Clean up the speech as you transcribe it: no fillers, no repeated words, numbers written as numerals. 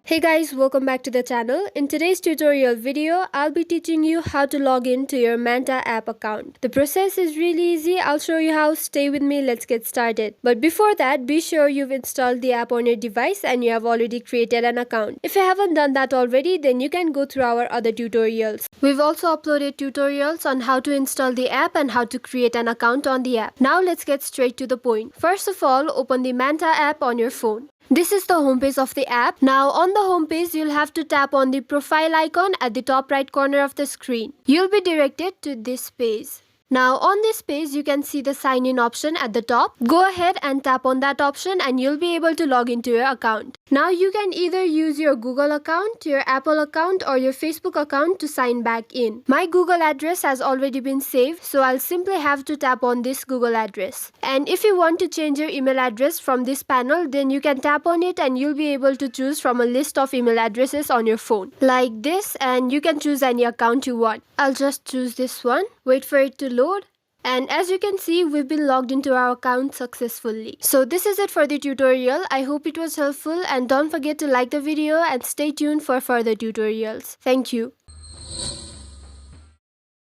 Hey guys, welcome back to the channel. In today's tutorial video, I'll be teaching you how to log in to your Manta app account. The process is really easy. I'll show you how. Stay with me, let's get started. But before that, be sure you've installed the app on your device and you have already created an account. If you haven't done that already, then you can go through our other tutorials. We've also uploaded tutorials on how to install the app and how to create an account on the app. Now let's get straight to the point. First of all, open the Manta app on your phone. This is the homepage of the app. Now on the homepage, you'll have to tap on the profile icon at the top right corner of the screen. You'll be directed to this page. Now on this page, you can see the sign in option at the top. Go ahead and tap on that option and you'll be able to log into your account. Now you can either use your Google account, your Apple account or your Facebook account to sign back in. My Google address has already been saved, so I'll simply have to tap on this Google address. And if you want to change your email address from this panel, then you can tap on it and you'll be able to choose from a list of email addresses on your phone. Like this, and you can choose any account you want. I'll just choose this one. Wait for it to load. And as you can see, we've been logged into our account successfully. So this is it for the tutorial. I hope it was helpful and don't forget to like the video and stay tuned for further tutorials. Thank you.